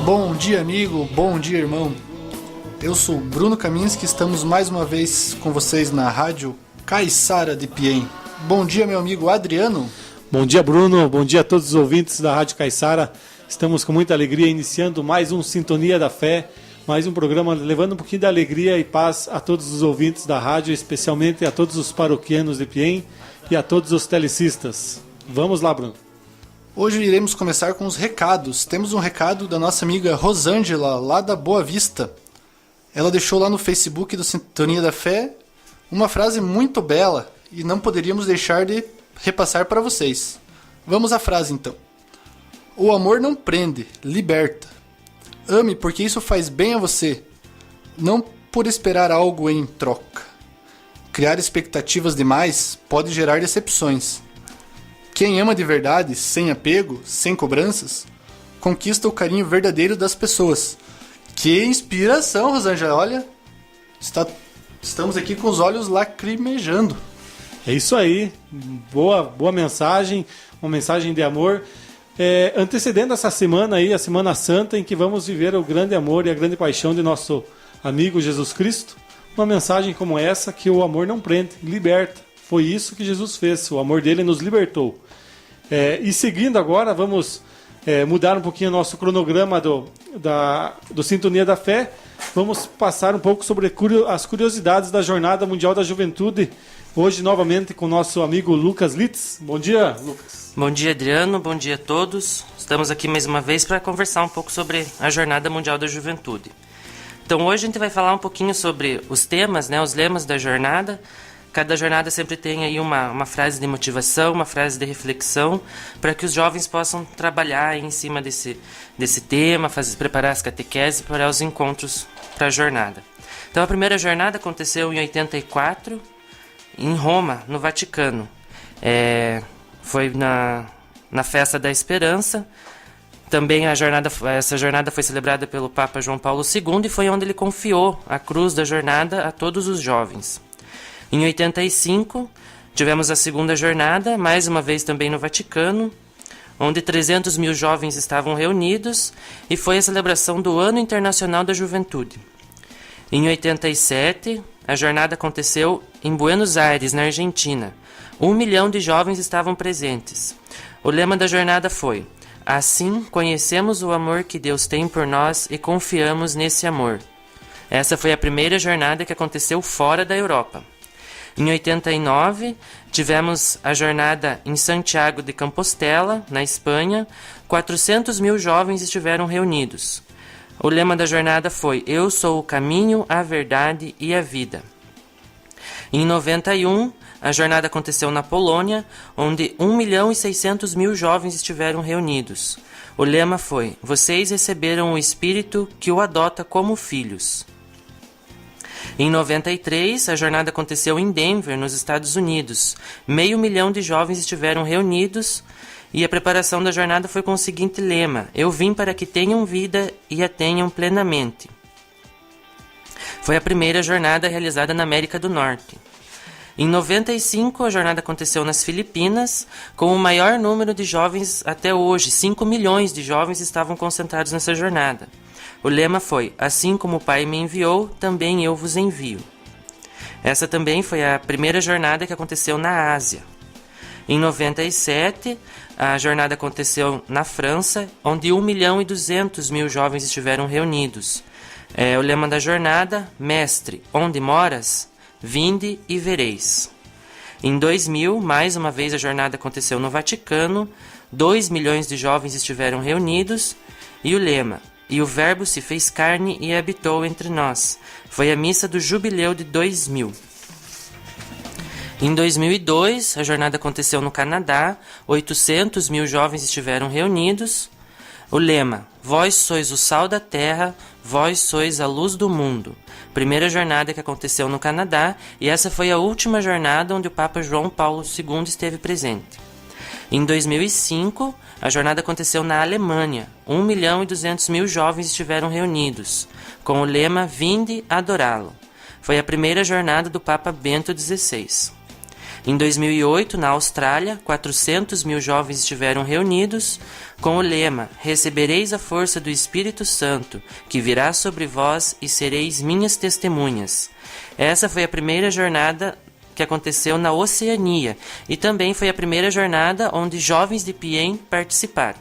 Bom dia, amigo. Bom dia, irmão. Eu sou Bruno Kaminski, estamos mais uma vez com vocês na rádio Caiçara de Piem. Bom dia, meu amigo Adriano. Bom dia, Bruno. Bom dia a todos os ouvintes da Rádio Caiçara. Estamos com muita alegria iniciando mais um Sintonia da Fé, mais um programa levando um pouquinho de alegria e paz a todos os ouvintes da rádio, especialmente a todos os paroquianos de Piem e a todos os telecistas. Vamos lá, Bruno. Hoje iremos começar com os recados. Temos um recado da nossa amiga Rosângela, lá da Boa Vista. Ela deixou lá no Facebook do Sintonia da Fé uma frase muito bela e não poderíamos deixar de repassar para vocês. Vamos à frase então. O amor não prende, liberta. Ame porque isso faz bem a você, não por esperar algo em troca. Criar expectativas demais pode gerar decepções. Quem ama de verdade, sem apego, sem cobranças, conquista o carinho verdadeiro das pessoas. Que inspiração, Rosângela! Olha, estamos aqui com os olhos lacrimejando. É isso aí, boa mensagem, uma mensagem de amor. Antecedendo essa semana aí, a Semana Santa, em que vamos viver o grande amor e a grande paixão de nosso amigo Jesus Cristo, uma mensagem como essa, que o amor não prende, liberta. Foi isso que Jesus fez, o amor dele nos libertou. E seguindo agora, vamos mudar um pouquinho o nosso cronograma do Sintonia da Fé. Vamos passar um pouco sobre as curiosidades da Jornada Mundial da Juventude. Hoje, novamente, com o nosso amigo Lucas Litz. Bom dia, Lucas. Bom dia, Adriano. Bom dia a todos. Estamos aqui mais uma vez para conversar um pouco sobre a Jornada Mundial da Juventude. Então, hoje a gente vai falar um pouquinho sobre os temas, os lemas da jornada. Cada jornada sempre tem aí uma frase de motivação, uma frase de reflexão, para que os jovens possam trabalhar em cima desse tema, preparar as catequeses para os encontros para a jornada. Então, a primeira jornada aconteceu em 84, em Roma, no Vaticano. Foi na Festa da Esperança. Também essa jornada foi celebrada pelo Papa João Paulo II e foi onde ele confiou a cruz da jornada a todos os jovens. Em 85, tivemos a segunda jornada, mais uma vez também no Vaticano, onde 300 mil jovens estavam reunidos e foi a celebração do Ano Internacional da Juventude. Em 87, a jornada aconteceu em Buenos Aires, na Argentina. 1 milhão de jovens estavam presentes. O lema da jornada foi: assim conhecemos o amor que Deus tem por nós e confiamos nesse amor. Essa foi a primeira jornada que aconteceu fora da Europa. Em 89, tivemos a jornada em Santiago de Compostela, na Espanha. 400 mil jovens estiveram reunidos. O lema da jornada foi: eu sou o caminho, a verdade e a vida. Em 91, a jornada aconteceu na Polônia, onde 1.600.000 jovens estiveram reunidos. O lema foi: vocês receberam o Espírito que o adota como filhos. Em 93, a jornada aconteceu em Denver, nos Estados Unidos. 500 mil de jovens estiveram reunidos e a preparação da jornada foi com o seguinte lema: eu vim para que tenham vida e a tenham plenamente. Foi a primeira jornada realizada na América do Norte. Em 95, a jornada aconteceu nas Filipinas, com o maior número de jovens até hoje. 5 milhões de jovens estavam concentrados nessa jornada. O lema foi: assim como o Pai me enviou, também eu vos envio. Essa também foi a primeira jornada que aconteceu na Ásia. Em 97, a jornada aconteceu na França, onde 1.200.000 jovens estiveram reunidos. O lema da jornada: Mestre, onde moras? Vinde e vereis. Em 2000, mais uma vez a jornada aconteceu no Vaticano. 2 milhões de jovens estiveram reunidos. E o lema: e o Verbo se fez carne e habitou entre nós. Foi a missa do Jubileu de 2000. Em 2002, a jornada aconteceu no Canadá. 800 mil jovens estiveram reunidos. O lema: vós sois o sal da terra, vós sois a luz do mundo. Primeira jornada que aconteceu no Canadá, e essa foi a última jornada onde o Papa João Paulo II esteve presente. Em 2005, a jornada aconteceu na Alemanha. 1.200.000 jovens estiveram reunidos, com o lema Vinde adorá-lo. Foi a primeira jornada do Papa Bento XVI. Em 2008, na Austrália, 400 mil jovens estiveram reunidos com o lema: Recebereis a força do Espírito Santo, que virá sobre vós e sereis minhas testemunhas. Essa foi a primeira jornada que aconteceu na Oceania e também foi a primeira jornada onde jovens de Piên participaram.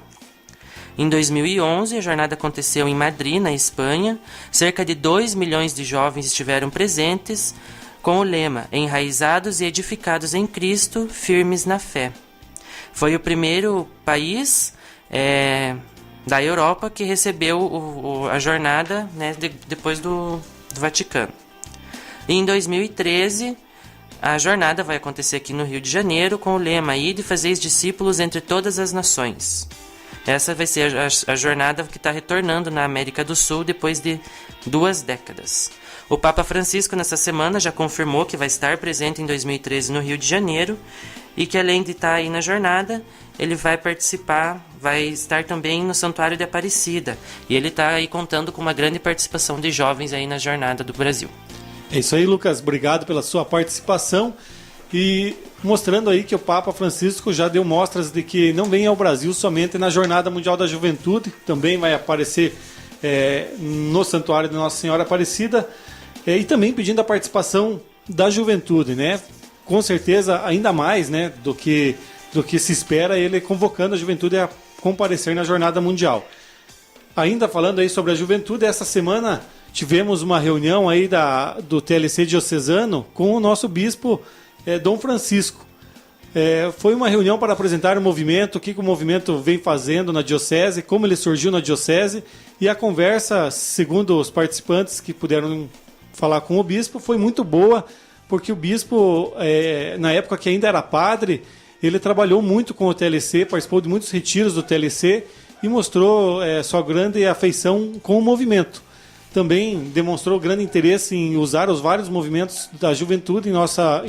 Em 2011, a jornada aconteceu em Madrid, na Espanha. Cerca de 2 milhões de jovens estiveram presentes, com o lema Enraizados e edificados em Cristo, firmes na fé. Foi o primeiro país da Europa que recebeu a jornada, né, depois do Vaticano. E em 2013, a jornada vai acontecer aqui no Rio de Janeiro com o lema Ide e fazeis discípulos entre todas as nações. Essa vai ser a jornada que está retornando na América do Sul depois de 2 décadas. O Papa Francisco, nessa semana, já confirmou que vai estar presente em 2013 no Rio de Janeiro e que, além de estar aí na jornada, ele vai participar, vai estar também no Santuário de Aparecida. E ele está aí contando com uma grande participação de jovens aí na jornada do Brasil. É isso aí, Lucas. Obrigado pela sua participação. E mostrando aí que o Papa Francisco já deu mostras de que não vem ao Brasil somente na Jornada Mundial da Juventude, também vai aparecer no Santuário de Nossa Senhora Aparecida, e também pedindo a participação da juventude, né? Com certeza, ainda mais, né, do que se espera, ele convocando a juventude a comparecer na Jornada Mundial. Ainda falando aí sobre a juventude, essa semana tivemos uma reunião aí do TLC diocesano com o nosso bispo Dom Francisco. Foi uma reunião para apresentar o movimento, o que o movimento vem fazendo na diocese, como ele surgiu na diocese, e a conversa, segundo os participantes que puderam falar com o bispo, foi muito boa, porque o bispo, na época que ainda era padre, ele trabalhou muito com o TLC, participou de muitos retiros do TLC e mostrou sua grande afeição com o movimento. Também demonstrou grande interesse em usar os vários movimentos da juventude em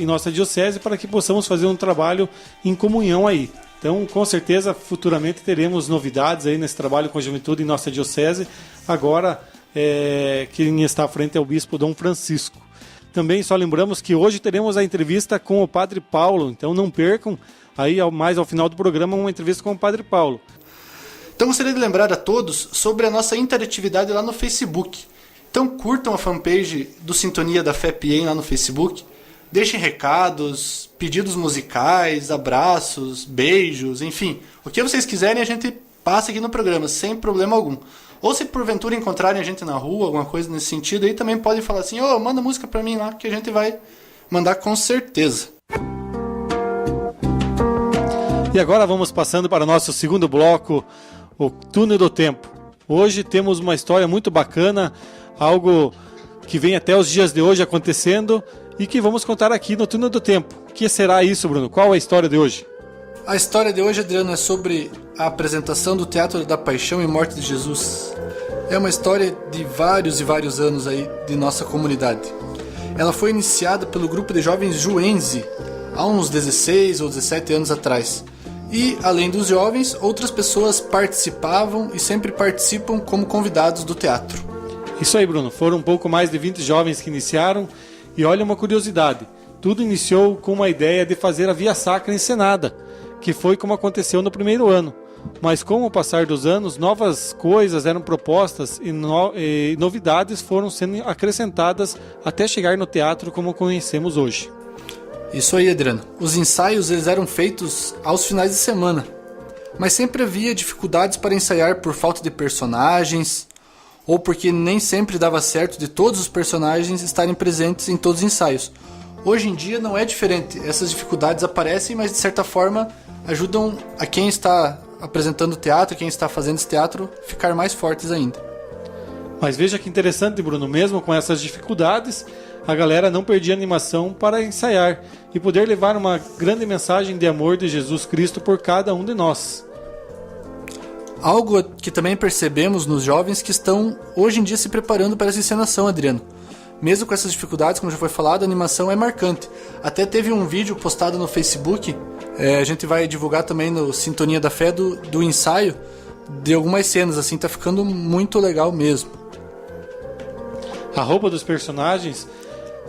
nossa diocese para que possamos fazer um trabalho em comunhão aí. Então, com certeza, futuramente teremos novidades aí nesse trabalho com a juventude em nossa diocese. Agora, quem está à frente é o bispo Dom Francisco. Também só lembramos que hoje teremos a entrevista com o Padre Paulo, então não percam, aí mais ao final do programa, uma entrevista com o Padre Paulo. Então gostaria de lembrar a todos sobre a nossa interatividade lá no Facebook. Então curtam a fanpage do Sintonia da Fé Piên lá no Facebook, deixem recados, pedidos musicais, abraços, beijos, enfim. O que vocês quiserem a gente passa aqui no programa, sem problema algum. Ou se porventura encontrarem a gente na rua, alguma coisa nesse sentido, aí também podem falar assim, manda música pra mim lá, que a gente vai mandar com certeza. E agora vamos passando para o nosso segundo bloco, o Túnel do Tempo. Hoje temos uma história muito bacana, algo que vem até os dias de hoje acontecendo e que vamos contar aqui no Túnel do Tempo. O que será isso, Bruno? Qual é a história de hoje? A história de hoje, Adriano, é sobre a apresentação do Teatro da Paixão e Morte de Jesus. É uma história de vários e vários anos aí de nossa comunidade. Ela foi iniciada pelo grupo de jovens Juense há uns 16 ou 17 anos atrás. E, além dos jovens, outras pessoas participavam e sempre participam como convidados do teatro. Isso aí, Bruno. Foram um pouco mais de 20 jovens que iniciaram. E olha uma curiosidade. Tudo iniciou com uma ideia de fazer a Via Sacra encenada, que foi como aconteceu no primeiro ano. Mas com o passar dos anos, novas coisas eram propostas e novidades foram sendo acrescentadas até chegar no teatro como conhecemos hoje. Isso aí, Adriano. Os ensaios eles eram feitos aos finais de semana, mas sempre havia dificuldades para ensaiar por falta de personagens ou porque nem sempre dava certo de todos os personagens estarem presentes em todos os ensaios. Hoje em dia não é diferente. Essas dificuldades aparecem, mas de certa forma ajudam a quem está apresentando o teatro, quem está fazendo esse teatro, ficar mais fortes ainda. Mas veja que interessante, Bruno, mesmo com essas dificuldades, a galera não perdia animação para ensaiar e poder levar uma grande mensagem de amor de Jesus Cristo por cada um de nós. Algo que também percebemos nos jovens que estão hoje em dia se preparando para essa encenação, Adriano. Mesmo com essas dificuldades, como já foi falado, a animação é marcante. Até teve um vídeo postado no Facebook, a gente vai divulgar também no Sintonia da Fé do ensaio de algumas cenas, assim, tá ficando muito legal mesmo. A roupa dos personagens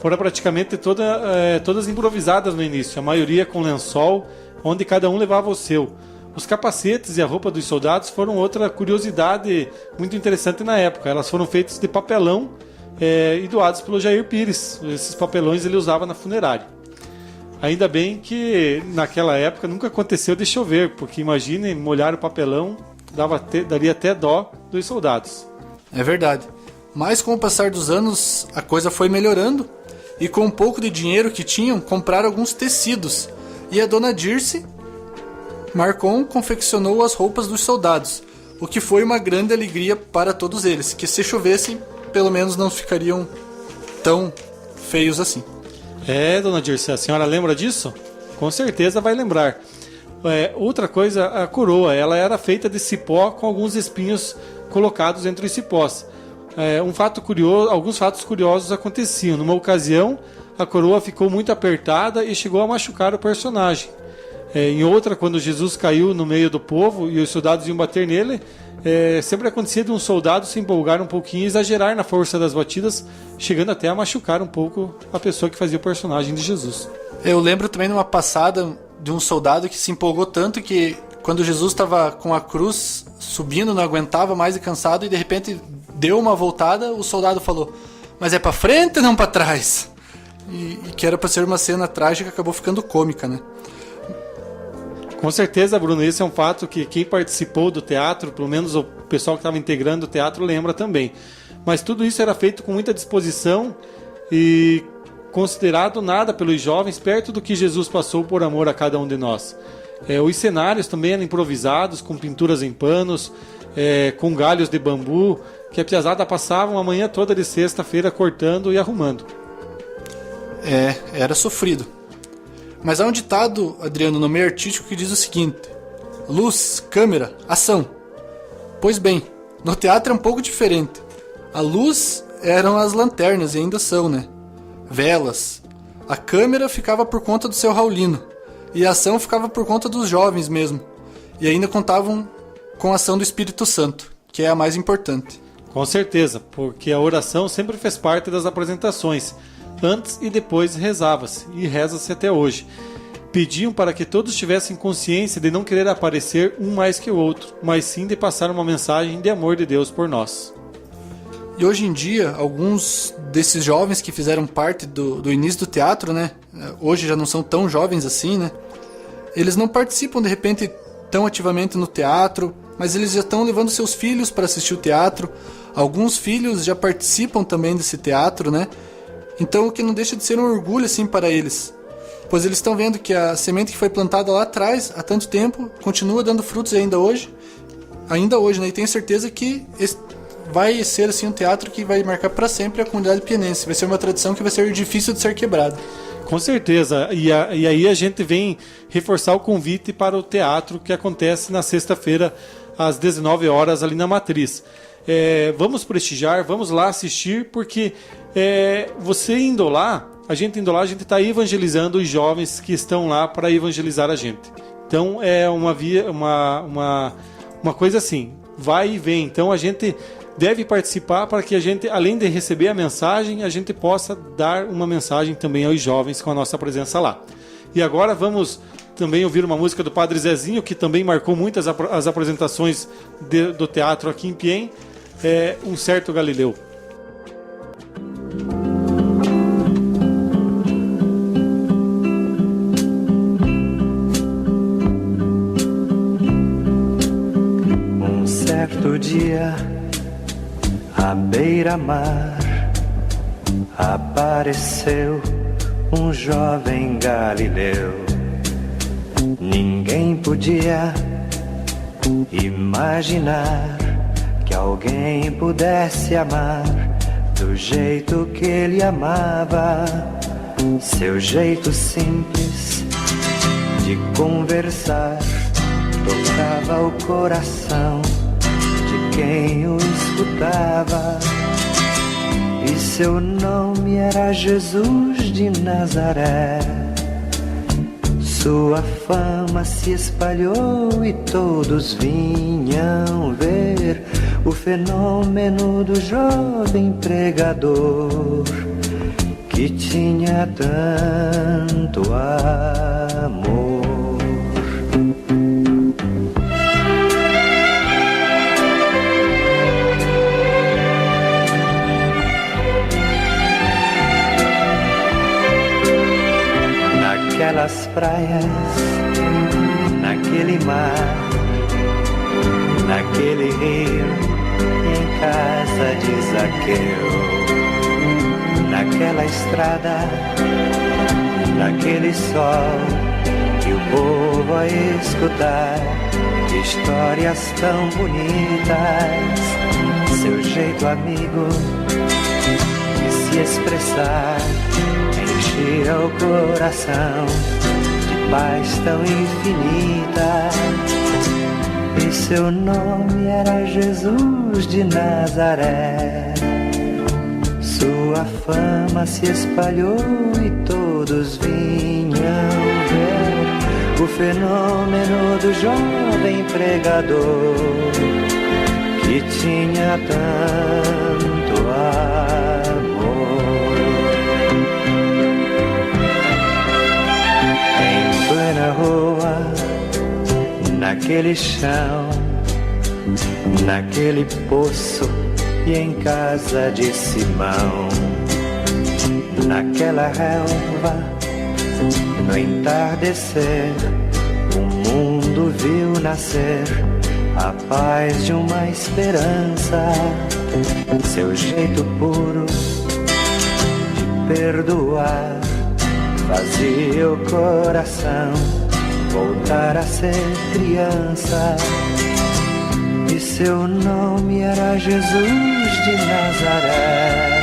foram praticamente todas improvisadas no início, a maioria com lençol, onde cada um levava o seu. Os capacetes e a roupa dos soldados foram outra curiosidade muito interessante na época. Elas foram feitas de papelão e doados pelo Jair Pires. Esses papelões ele usava na funerária. Ainda bem que naquela época nunca aconteceu de chover, porque imaginem, molhar o papelão daria até dó dos soldados. É verdade. Mas com o passar dos anos, a coisa foi melhorando, e com um pouco de dinheiro que tinham, compraram alguns tecidos. E a dona Dirce Marcon confeccionou as roupas dos soldados, o que foi uma grande alegria para todos eles, que se chovesse, pelo menos não ficariam tão feios assim. Dona Dirce, a senhora lembra disso? Com certeza vai lembrar. Outra coisa, a coroa, ela era feita de cipó com alguns espinhos colocados entre os cipós. Alguns fatos curiosos aconteciam. Numa ocasião, a coroa ficou muito apertada e chegou a machucar o personagem. Em outra, quando Jesus caiu no meio do povo e os soldados iam bater nele, sempre acontecia de um soldado se empolgar um pouquinho e exagerar na força das batidas, chegando até a machucar um pouco a pessoa que fazia o personagem de Jesus. Eu lembro também de uma passada de um soldado que se empolgou tanto que quando Jesus estava com a cruz subindo, não aguentava mais e cansado, e de repente deu uma voltada, o soldado falou: mas é pra frente e não pra trás? E que era pra ser uma cena trágica, acabou ficando cômica, né? Com certeza, Bruno, esse é um fato que quem participou do teatro, pelo menos o pessoal que estava integrando o teatro, lembra também. Mas tudo isso era feito com muita disposição e considerado nada pelos jovens, perto do que Jesus passou por amor a cada um de nós. Os cenários também eram improvisados, com pinturas em panos, com galhos de bambu, que a piazada passavam a manhã toda de sexta-feira cortando e arrumando. Era sofrido. Mas há um ditado, Adriano, no meio artístico que diz o seguinte: luz, câmera, ação. Pois bem, no teatro é um pouco diferente. A luz eram as lanternas, e ainda são, né? Velas. A câmera ficava por conta do seu Raulino, e a ação ficava por conta dos jovens mesmo. E ainda contavam com a ação do Espírito Santo, que é a mais importante. Com certeza, porque a oração sempre fez parte das apresentações. Antes e depois rezava-se, e reza-se até hoje. Pediam para que todos tivessem consciência de não querer aparecer um mais que o outro, mas sim de passar uma mensagem de amor de Deus por nós. E hoje em dia, alguns desses jovens que fizeram parte do início do teatro, né? Hoje já não são tão jovens assim, né? Eles não participam de repente tão ativamente no teatro, mas eles já estão levando seus filhos para assistir o teatro. Alguns filhos já participam também desse teatro, né? Então o que não deixa de ser um orgulho assim para eles, pois eles estão vendo que a semente que foi plantada lá atrás, há tanto tempo, continua dando frutos ainda hoje, né? E tenho certeza que vai ser assim um teatro que vai marcar para sempre a comunidade pienense. Vai ser uma tradição que vai ser difícil de ser quebrada. Com certeza, e aí a gente vem reforçar o convite para o teatro que acontece na sexta-feira às 19 horas ali na Matriz. Vamos prestigiar, vamos lá assistir, porque você indo lá, a gente está evangelizando os jovens que estão lá para evangelizar a gente. Então é uma coisa assim, vai e vem. Então a gente deve participar para que a gente, além de receber a mensagem, a gente possa dar uma mensagem também aos jovens com a nossa presença lá. E agora vamos também ouvir uma música do Padre Zezinho, que também marcou muitas as apresentações do teatro aqui em Piém, Um Certo Galileu. Um certo dia, à beira-mar, apareceu um jovem galileu. Ninguém podia imaginar que alguém pudesse amar do jeito que ele amava. Seu jeito simples de conversar tocava o coração de quem o escutava. E seu nome era Jesus de Nazaré. Sua fama se espalhou e todos vinham ver o fenômeno do jovem pregador, que tinha tanto amor. Naquelas praias, naquele mar, naquele rio, em casa de Zaqueu, naquela estrada, naquele sol, que o povo a escutar histórias tão bonitas, seu jeito amigo de se expressar enchia o coração de paz tão infinita. E seu nome era Jesus de Nazaré. Sua fama se espalhou e todos vinham ver o fenômeno do jovem pregador que tinha tanto amor. Em plena rua, naquele chão, naquele poço e em casa de Simão, naquela relva, no entardecer, o mundo viu nascer a paz de uma esperança. Seu jeito puro de perdoar fazia o coração voltar a ser criança. E seu nome era Jesus de Nazaré.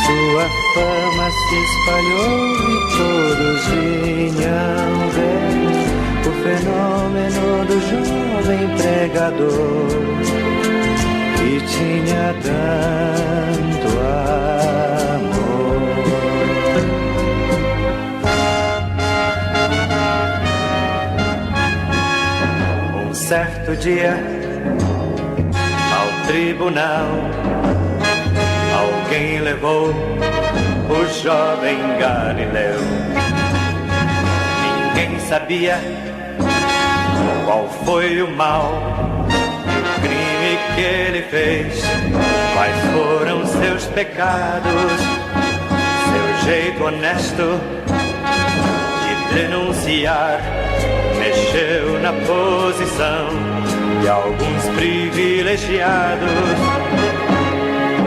Sua fama se espalhou e todos vinham ver o fenômeno do jovem pregador que tinha tanto amor. Certo dia, ao tribunal, alguém levou o jovem Galileu. Ninguém sabia qual foi o mal e o crime que ele fez, quais foram seus pecados, seu jeito honesto de denunciar mexeu na posição de alguns privilegiados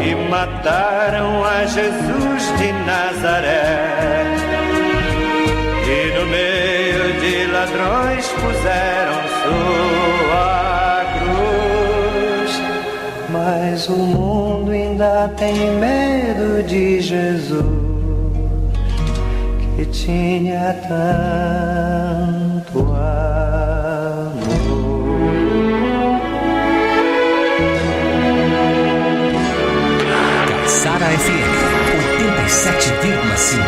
e mataram a Jesus de Nazaré. E no meio de ladrões puseram sua cruz. Mas o mundo ainda tem medo de Jesus, que tinha tanto amor. Caiçara FM 87,5.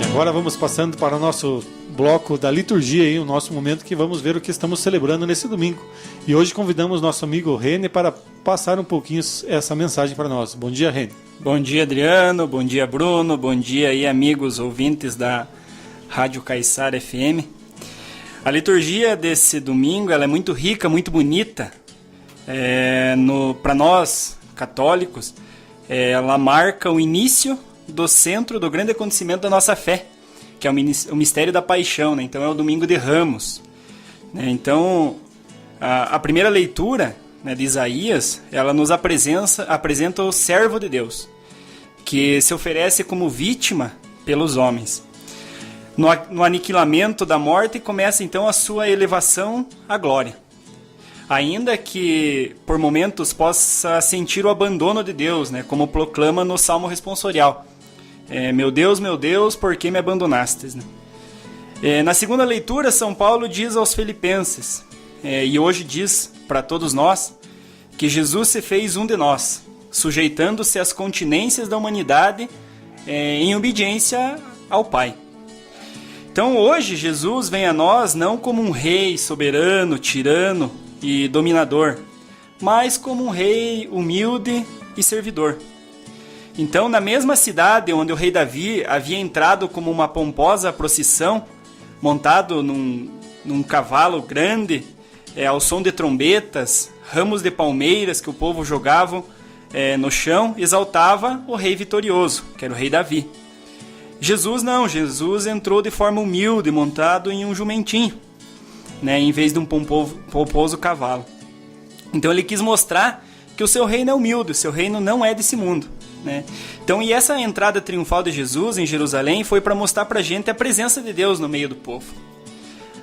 E agora vamos passando para o nosso bloco da liturgia aí, o nosso momento que vamos ver o que estamos celebrando nesse domingo. E hoje convidamos nosso amigo Rene para passar um pouquinho essa mensagem para nós. Bom dia, Rene. Bom dia, Adriano. Bom dia, Bruno. Bom dia aí, amigos ouvintes da Rádio Caiçara FM. A liturgia desse domingo ela é muito rica, muito bonita. Para nós, católicos, ela marca o início do centro do grande acontecimento da nossa fé, que é o mistério da paixão, né? Então é o domingo de Ramos, né? Então a primeira leitura, né, de Isaías, ela nos apresenta o servo de Deus, que se oferece como vítima pelos homens. No aniquilamento da morte começa então a sua elevação à glória. Ainda que por momentos possa sentir o abandono de Deus, né, como proclama no Salmo responsorial. Meu Deus, por que me abandonastes? Né? Na segunda leitura, São Paulo diz aos Filipenses, e hoje diz para todos nós, que Jesus se fez um de nós, sujeitando-se às continências da humanidade em obediência ao Pai. Então hoje Jesus vem a nós não como um rei soberano, tirano e dominador, mas como um rei humilde e servidor. Então, na mesma cidade onde o rei Davi havia entrado como uma pomposa procissão, montado num cavalo grande, ao som de trombetas, ramos de palmeiras que o povo jogava no chão, exaltava o rei vitorioso, que era o rei Davi. Jesus não, Jesus entrou de forma humilde, montado em um jumentinho, né, em vez de um pomposo cavalo. Então ele quis mostrar que o seu reino é humilde, o seu reino não é desse mundo, né? Então, e essa entrada triunfal de Jesus em Jerusalém foi para mostrar para a gente a presença de Deus no meio do povo.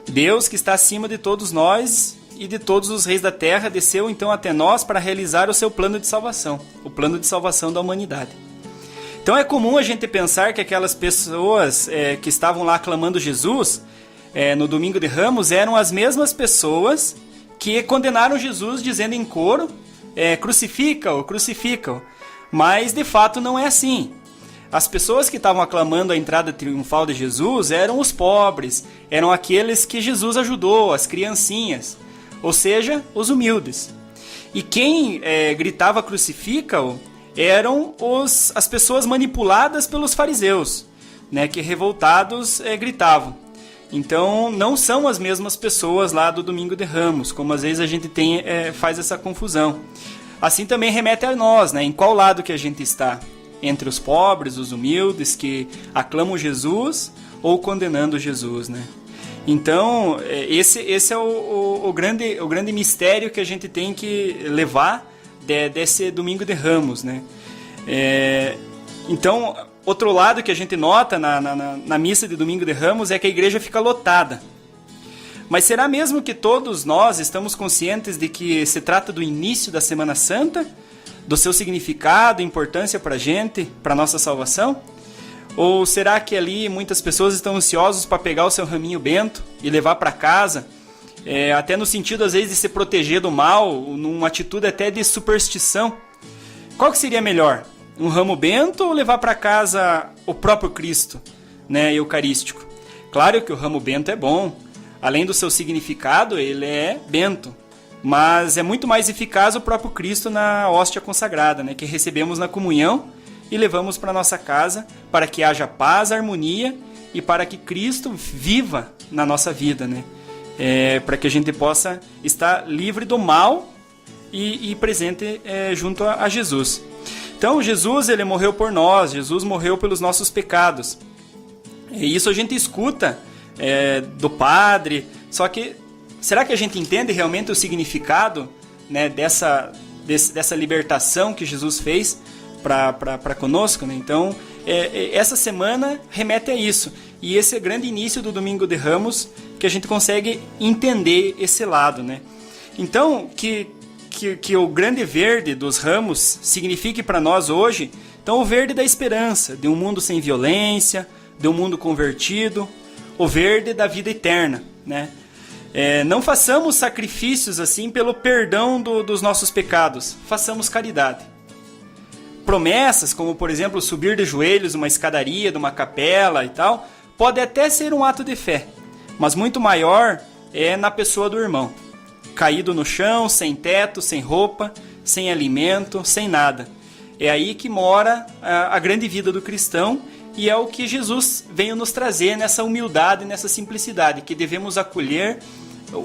Deus, que está acima de todos nós e de todos os reis da terra, desceu então até nós para realizar o seu plano de salvação, o plano de salvação da humanidade. Então é comum a gente pensar que aquelas pessoas que estavam lá aclamando Jesus no Domingo de Ramos eram as mesmas pessoas que condenaram Jesus dizendo em coro, crucifica-o, crucifica-o. Mas de fato não é assim. As pessoas que estavam aclamando a entrada triunfal de Jesus eram os pobres, eram aqueles que Jesus ajudou, as criancinhas, ou seja, os humildes. E quem gritava crucifica-o eram as pessoas manipuladas pelos fariseus, né, que revoltados gritavam. Então não são as mesmas pessoas lá do Domingo de Ramos, como às vezes a gente faz essa confusão. Assim também remete a nós, né, em qual lado que a gente está, entre os pobres, os humildes que aclamam Jesus ou condenando Jesus, né? Então esse é o grande mistério que a gente tem que levar desse Domingo de Ramos, né? Então, outro lado que a gente nota na missa de Domingo de Ramos é que a igreja fica lotada. Mas será mesmo que todos nós estamos conscientes de que se trata do início da Semana Santa, do seu significado, importância para a gente, para a nossa salvação? Ou será que ali muitas pessoas estão ansiosas para pegar o seu raminho bento e levar para casa, até no sentido às vezes de se proteger do mal, numa atitude até de superstição? Qual que seria melhor? Um ramo bento ou levar para casa o próprio Cristo, né, eucarístico? Claro que o ramo bento é bom, além do seu significado, ele é bento, mas é muito mais eficaz o próprio Cristo na hóstia consagrada, né, que recebemos na comunhão e levamos para nossa casa para que haja paz, harmonia e para que Cristo viva na nossa vida, né? Para que a gente possa estar livre do mal e presente junto a Jesus. Então Jesus ele morreu por nós, Jesus morreu pelos nossos pecados. E isso a gente escuta do padre, só que será que a gente entende realmente o significado, né, dessa libertação que Jesus fez para conosco, né? Então essa semana remete a isso, e esse é o grande início do Domingo de Ramos que a gente consegue entender esse lado, né? Então que o grande verde dos ramos signifique para nós hoje, então o verde da esperança, de um mundo sem violência, de um mundo convertido, o verde da vida eterna, né? Não façamos sacrifícios assim pelo perdão dos nossos pecados, façamos caridade. Promessas, como por exemplo subir de joelhos uma escadaria de uma capela e tal, pode até ser um ato de fé, mas muito maior é na pessoa do irmão, caído no chão, sem teto, sem roupa, sem alimento, sem nada. É aí que mora a grande vida do cristão, e é o que Jesus veio nos trazer nessa humildade, nessa simplicidade, que devemos acolher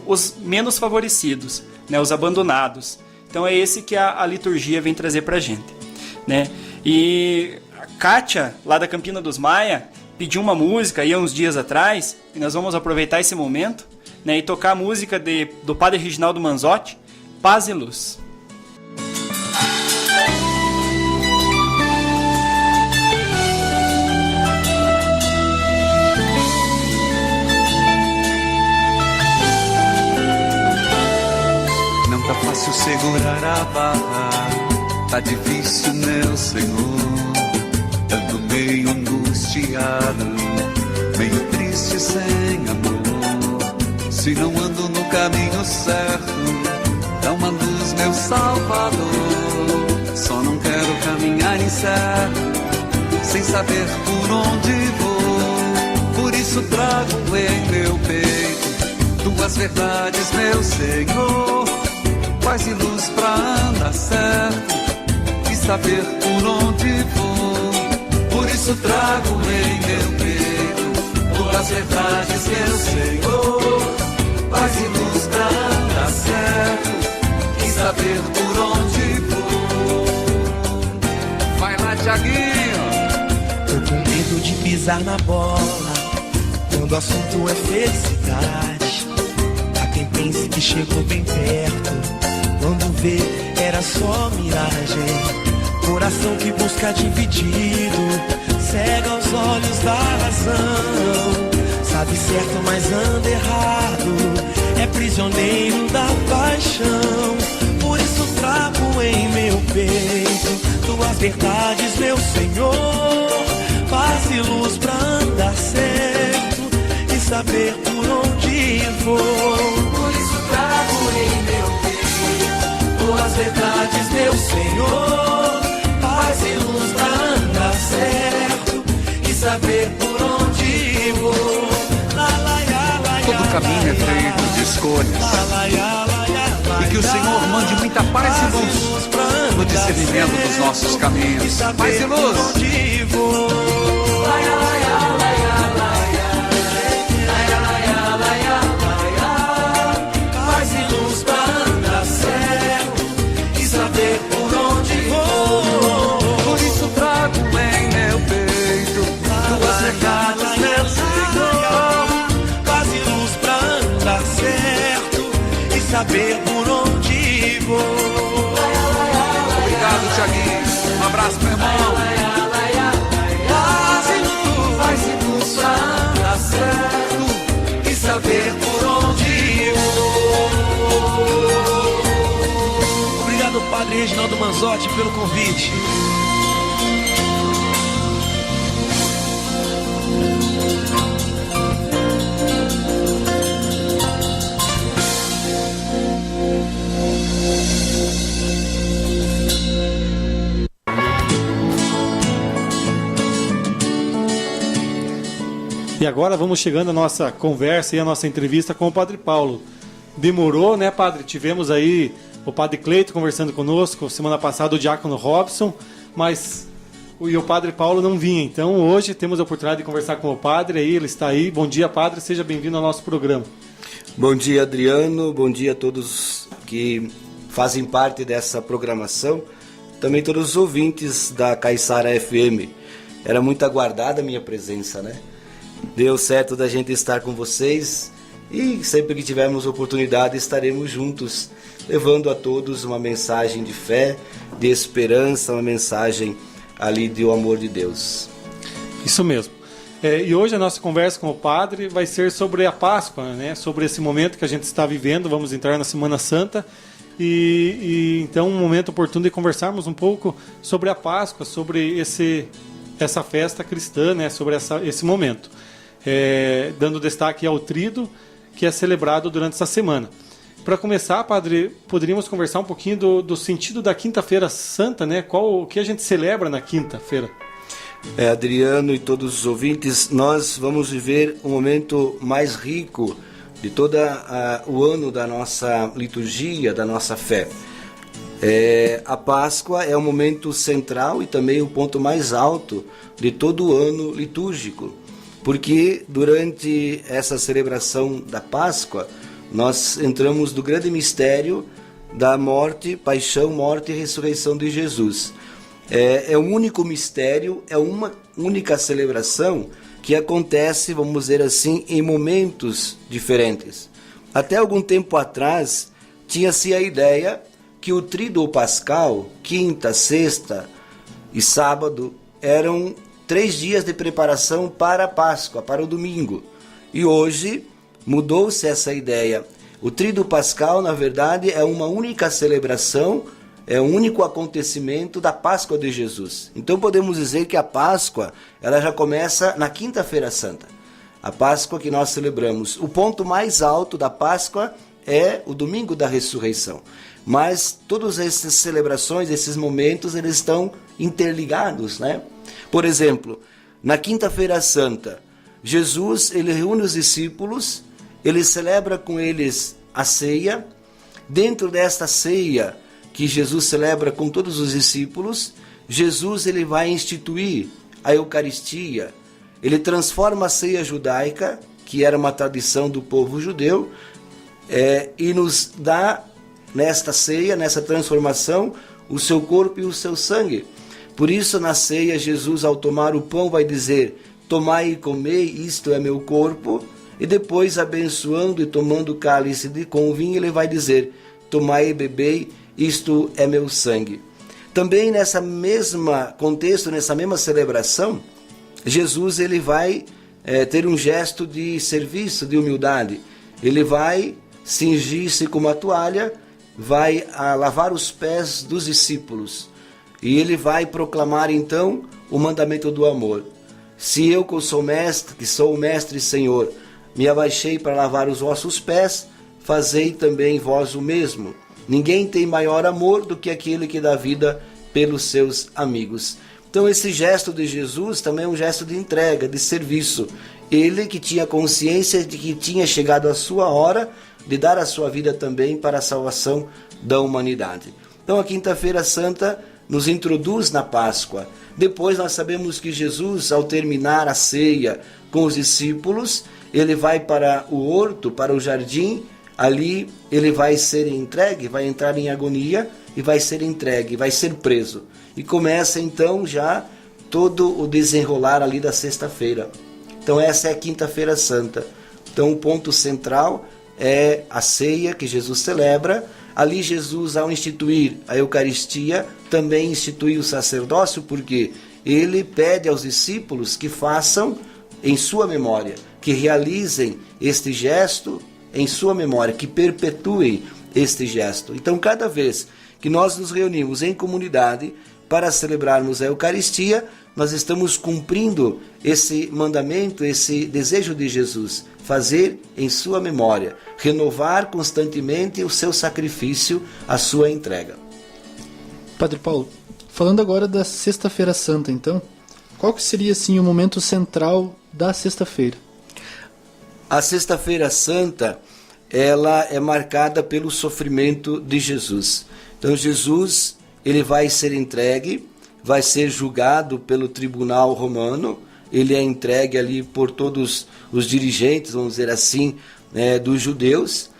os menos favorecidos, né, os abandonados. Então é esse que a liturgia vem trazer para a gente, né? E a Kátia, lá da Campina dos Maia, pediu uma música aí há uns dias atrás, e nós vamos aproveitar esse momento, né, e tocar a música do Padre Reginaldo Manzotti, Paz e Luz. Não tá fácil segurar a barra, tá difícil, meu Senhor. Ando meio angustiado, meio triste, sem amor. Se não ando no caminho certo, dá uma luz, meu Salvador. Só não quero caminhar incerto, sem saber por onde vou. Por isso trago em meu peito tuas verdades, meu Senhor. paz e luz pra andar certo e saber por onde vou. Por isso trago em meu peito todas as verdades, meu Senhor. Paz e luz pra andar certo e saber por onde vou. Vai lá, Thiaguinho. Tô com medo de pisar na bola quando o assunto é felicidade. Há quem pense que chegou bem perto, quando vê era só miragem. Coração que busca dividido, cega os olhos da razão. Sabe certo, mas anda errado, é prisioneiro da paixão. Por isso trago em meu peito tuas verdades, meu Senhor. Paz e luz pra andar certo e saber por onde vou. Por isso trago em meu peito tuas verdades, meu Senhor. Paz e luz pra andar certo e saber por onde vou. Todo caminho é feito de escolhas. E que o Senhor mande muita paz e luz no discernimento dos nossos caminhos. Paz e luz. Paz e luz pra andar certo e saber por onde vou. Por isso trago em meu peito tuas verdades, meu Senhor. Paz e luz pra andar certo e saber por onde vou. Obrigado, Thiaguinho. Um abraço, meu irmão. Paz e luz pra andar certo e saber por onde vou. Obrigado, Padre Reginaldo Manzotti, pelo convite. E agora vamos chegando à nossa conversa e à nossa entrevista com o Padre Paulo. Demorou, né, Padre? Tivemos aí o Padre Cleito conversando conosco, semana passada o Diácono Robson, mas o Padre Paulo não vinha. Então hoje temos a oportunidade de conversar com o Padre, aí ele está aí. Bom dia, Padre, seja bem-vindo ao nosso programa. Bom dia, Adriano, bom dia a todos que fazem parte dessa programação, também todos os ouvintes da Caiçara FM. Era muito aguardada a minha presença, né? Deu certo da gente estar com vocês e sempre que tivermos oportunidade estaremos juntos, levando a todos uma mensagem de fé, de esperança, uma mensagem ali do amor de Deus. Isso mesmo. E hoje a nossa conversa com o Padre vai ser sobre a Páscoa, né? Sobre esse momento que a gente está vivendo. Vamos entrar na Semana Santa e então um momento oportuno de conversarmos um pouco sobre a Páscoa, sobre essa festa cristã, né? Sobre esse momento. Dando destaque ao Tríduo, que é celebrado durante essa semana. Para começar, Padre, poderíamos conversar um pouquinho do sentido da Quinta-feira Santa, né? O que a gente celebra na Quinta-feira? Adriano e todos os ouvintes, nós vamos viver um momento mais rico de todo o ano da nossa liturgia, da nossa fé. A Páscoa é o momento central e também o ponto mais alto de todo o ano litúrgico, porque durante essa celebração da Páscoa, nós entramos no grande mistério da morte, paixão, morte e ressurreição de Jesus. É um único mistério, é uma única celebração que acontece, vamos dizer assim, em momentos diferentes. Até algum tempo atrás, tinha-se a ideia que o Tríduo Pascal, quinta, sexta e sábado, eram 3 dias de preparação para a Páscoa, para o domingo. E hoje mudou-se essa ideia. O Tríduo Pascal, na verdade, é uma única celebração, é um único acontecimento da Páscoa de Jesus. Então podemos dizer que a Páscoa, ela já começa na Quinta-feira Santa. A Páscoa que nós celebramos. O ponto mais alto da Páscoa é o domingo da ressurreição. Mas todas essas celebrações, esses momentos, eles estão interligados, né? Por exemplo, na Quinta-feira Santa, Jesus, ele reúne os discípulos, ele celebra com eles a ceia. Dentro desta ceia que Jesus celebra com todos os discípulos, Jesus ele vai instituir a Eucaristia. Ele transforma a ceia judaica, que era uma tradição do povo judeu, e nos dá nesta ceia, nessa transformação, o seu corpo e o seu sangue. Por isso, na ceia, Jesus, ao tomar o pão, vai dizer: tomai e comei, isto é meu corpo. E depois, abençoando e tomando o cálice com o vinho, ele vai dizer: tomai e bebei, isto é meu sangue. Também nessa mesma contexto, nessa mesma celebração, Jesus ele vai ter um gesto de serviço, de humildade. Ele vai cingir-se com uma toalha, vai lavar os pés dos discípulos. E ele vai proclamar então o mandamento do amor. Se eu que sou mestre, que sou o mestre e Senhor, me abaixei para lavar os vossos pés, fazei também vós o mesmo. Ninguém tem maior amor do que aquele que dá vida pelos seus amigos. Então esse gesto de Jesus também é um gesto de entrega, de serviço. Ele que tinha consciência de que tinha chegado a sua hora de dar a sua vida também para a salvação da humanidade. Então a Quinta-feira Santa nos introduz na Páscoa. Depois nós sabemos que Jesus, ao terminar a ceia com os discípulos, ele vai para o horto, para o jardim. Ali ele vai ser entregue, vai entrar em agonia e vai ser entregue, vai ser preso. E começa então já todo o desenrolar ali da sexta-feira. Então essa é a Quinta-feira Santa. Então o ponto central é a ceia que Jesus celebra. Ali Jesus, ao instituir a Eucaristia, também institui o sacerdócio, porque ele pede aos discípulos que façam em sua memória, que realizem este gesto em sua memória, que perpetuem este gesto. Então, cada vez que nós nos reunimos em comunidade para celebrarmos a Eucaristia, nós estamos cumprindo esse mandamento, esse desejo de Jesus, fazer em sua memória, renovar constantemente o seu sacrifício, a sua entrega. Padre Paulo, falando agora da Sexta-feira Santa, então, qual que seria assim o momento central da sexta-feira? A Sexta-feira Santa, ela é marcada pelo sofrimento de Jesus. Então Jesus, ele vai ser entregue, vai ser julgado pelo tribunal romano, ele é entregue ali por todos os dirigentes, vamos dizer assim, dos judeus.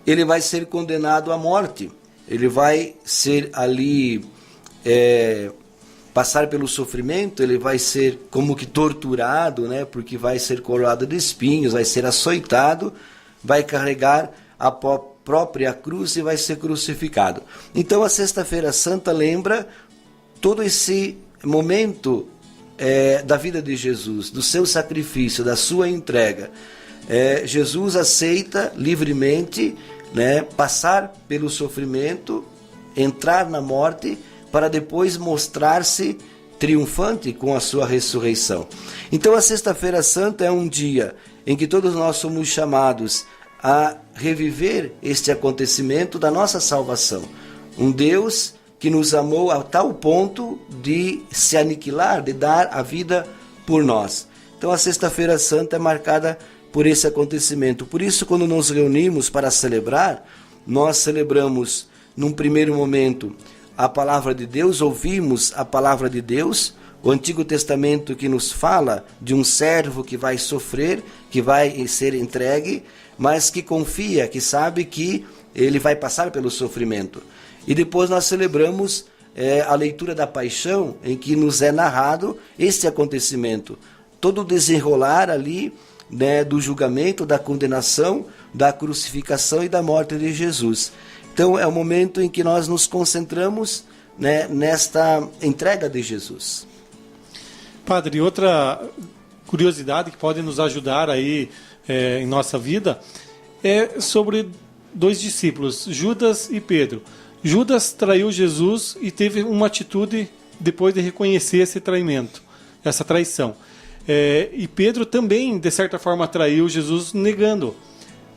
Ele vai ser condenado à morte, ele vai ser ali, passar pelo sofrimento, ele vai ser como que torturado, porque vai ser coroado de espinhos, vai ser açoitado, vai carregar a própria cruz e vai ser crucificado. Então a Sexta-feira Santa lembra todo esse momento da vida de Jesus, do seu sacrifício, da sua entrega. Jesus aceita livremente passar pelo sofrimento, entrar na morte, para depois mostrar-se triunfante com a sua ressurreição. Então a Sexta-feira Santa é um dia em que todos nós somos chamados a reviver este acontecimento da nossa salvação. Um Deus que nos amou a tal ponto de se aniquilar, de dar a vida por nós. Então a Sexta-feira Santa é marcada por esse acontecimento. Por isso, quando nos reunimos para celebrar, nós celebramos, num primeiro momento, a palavra de Deus, ouvimos a palavra de Deus, o Antigo Testamento que nos fala de um servo que vai sofrer, que vai ser entregue, mas que confia, que sabe que ele vai passar pelo sofrimento. E depois nós celebramos a leitura da paixão, em que nos é narrado este acontecimento, todo o desenrolar ali do julgamento, da condenação, da crucificação e da morte de Jesus. Então é o momento em que nós nos concentramos nesta entrega de Jesus. Padre, outra curiosidade que pode nos ajudar aí em nossa vida é sobre dois discípulos, Judas e Pedro. Judas traiu Jesus e teve uma atitude depois de reconhecer esse traimento, essa traição. E Pedro também, de certa forma, traiu Jesus negando,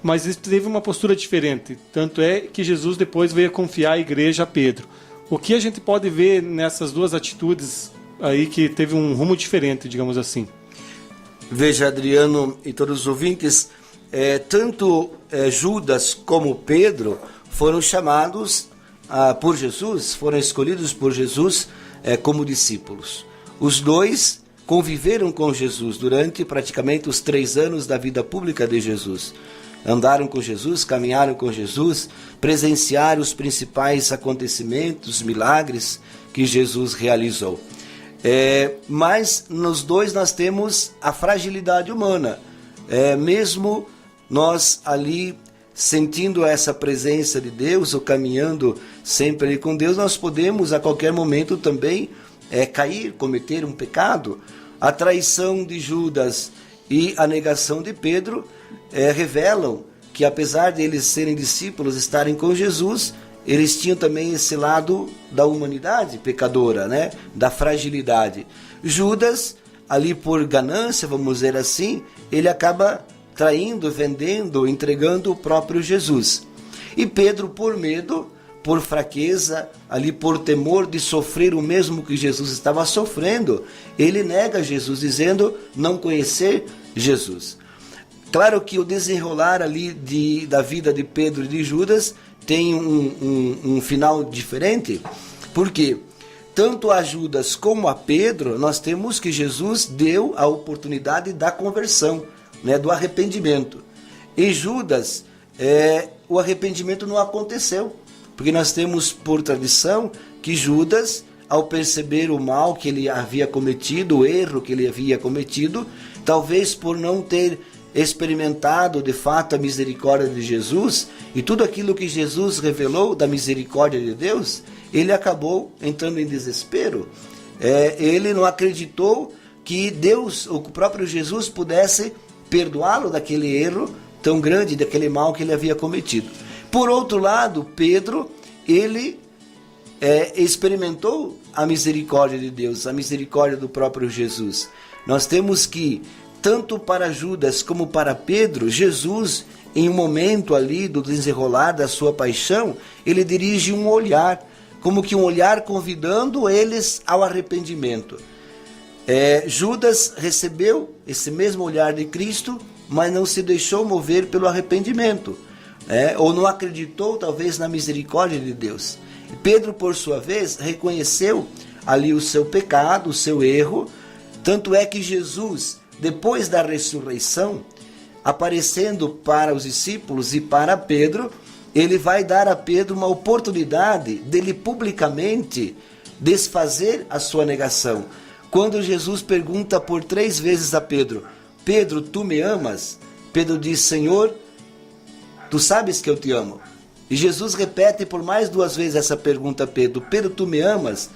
mas ele teve uma postura diferente. Tanto é que Jesus depois veio confiar a igreja a Pedro. O que a gente pode ver nessas duas atitudes aí que teve um rumo diferente, digamos assim? Veja, Adriano e todos os ouvintes, tanto Judas como Pedro foram chamados por Jesus, foram escolhidos por Jesus como discípulos. Os dois conviveram com Jesus durante praticamente os 3 anos da vida pública de Jesus. Andaram com Jesus, caminharam com Jesus, presenciaram os principais acontecimentos, milagres que Jesus realizou. Mas nos dois nós temos a fragilidade humana. Mesmo nós ali sentindo essa presença de Deus, ou caminhando sempre ali com Deus, nós podemos a qualquer momento também cair, cometer um pecado. A traição de Judas e a negação de Pedro revelam que, apesar de eles serem discípulos, estarem com Jesus, eles tinham também esse lado da humanidade pecadora, né? Da fragilidade. Judas, ali por ganância, vamos dizer assim, ele acaba traindo, vendendo, entregando o próprio Jesus. E Pedro, por medo, por fraqueza, ali por temor de sofrer o mesmo que Jesus estava sofrendo, ele nega Jesus, dizendo não conhecer Jesus. Claro que o desenrolar ali da vida de Pedro e de Judas tem um final diferente, porque tanto a Judas como a Pedro, nós temos que Jesus deu a oportunidade da conversão, né, do arrependimento. Em Judas, o arrependimento não aconteceu, porque nós temos por tradição que Judas, ao perceber o mal que ele havia cometido, o erro que ele havia cometido, talvez por não ter experimentado de fato a misericórdia de Jesus e tudo aquilo que Jesus revelou da misericórdia de Deus, ele acabou entrando em desespero. Ele não acreditou que Deus, o próprio Jesus, pudesse perdoá-lo daquele erro tão grande, daquele mal que ele havia cometido. Por outro lado, Pedro, ele experimentou a misericórdia de Deus, a misericórdia do próprio Jesus. Nós temos que, tanto para Judas como para Pedro, Jesus, em um momento ali do desenrolar da sua paixão, ele dirige um olhar, como que um olhar convidando eles ao arrependimento. Judas recebeu esse mesmo olhar de Cristo, mas não se deixou mover pelo arrependimento, ou não acreditou talvez na misericórdia de Deus. Pedro, por sua vez, reconheceu ali o seu pecado, o seu erro, tanto é que Jesus, depois da ressurreição, aparecendo para os discípulos e para Pedro, ele vai dar a Pedro uma oportunidade dele publicamente desfazer a sua negação. Quando Jesus pergunta por 3 vezes a Pedro: Pedro, tu me amas? Pedro diz: Senhor, tu sabes que eu te amo. E Jesus repete por mais 2 vezes essa pergunta a Pedro: Pedro, tu me amas?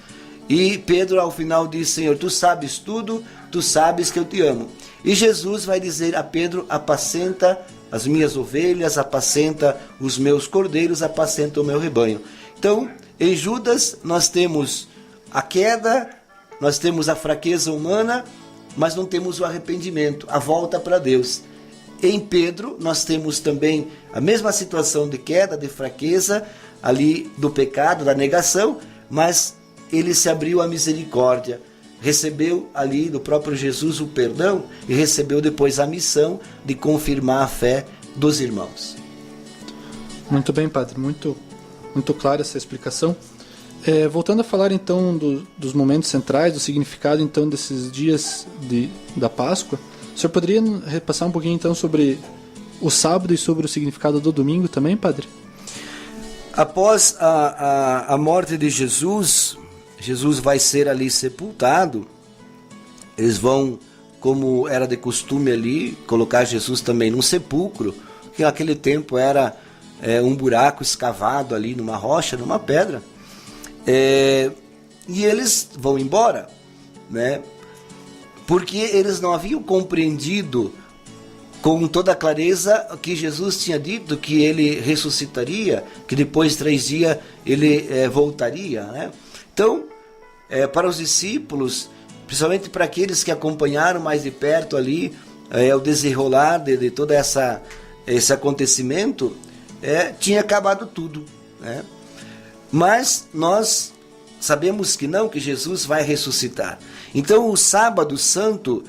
E Pedro ao final diz: Senhor, tu sabes tudo, tu sabes que eu te amo. E Jesus vai dizer a Pedro: apacenta as minhas ovelhas, apacenta os meus cordeiros, apacenta o meu rebanho. Então, em Judas nós temos a queda, nós temos a fraqueza humana, mas não temos o arrependimento, a volta para Deus. Em Pedro nós temos também a mesma situação de queda, de fraqueza, ali do pecado, da negação, mas ele se abriu à misericórdia, recebeu ali do próprio Jesus o perdão e recebeu depois a missão de confirmar a fé dos irmãos. Muito bem, padre, muito clara essa explicação. Voltando a falar então dos momentos centrais, do significado então desses dias da Páscoa, o senhor poderia repassar um pouquinho então sobre o sábado e sobre o significado do domingo também, padre? Após a morte de Jesus, Jesus vai ser ali sepultado. Eles vão, como era de costume ali, colocar Jesus também num sepulcro, que naquele tempo era um buraco escavado ali numa rocha, numa pedra. E eles vão embora, né? Porque eles não haviam compreendido com toda a clareza que Jesus tinha dito que ele ressuscitaria, que depois de 3 dias ele voltaria, né? Então, para os discípulos, principalmente para aqueles que acompanharam mais de perto ali o desenrolar de todo esse acontecimento, tinha acabado tudo, né? Mas nós sabemos que não, que Jesus vai ressuscitar. Então o sábado santo,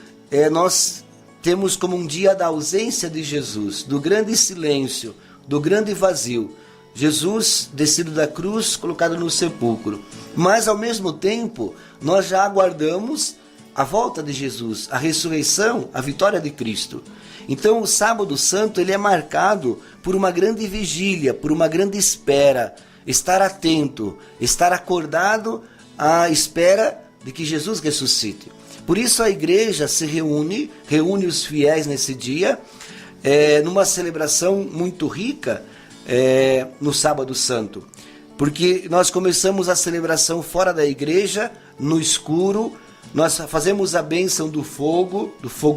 nós temos como um dia da ausência de Jesus, do grande silêncio, do grande vazio. Jesus descido da cruz, colocado no sepulcro. Mas ao mesmo tempo, nós já aguardamos a volta de Jesus, a ressurreição, a vitória de Cristo. Então o Sábado Santo ele é marcado por uma grande vigília, por uma grande espera, estar atento, estar acordado à espera de que Jesus ressuscite. Por isso a igreja se reúne os fiéis nesse dia, numa celebração muito rica no Sábado Santo. Porque nós começamos a celebração fora da igreja, no escuro, nós fazemos a bênção do fogo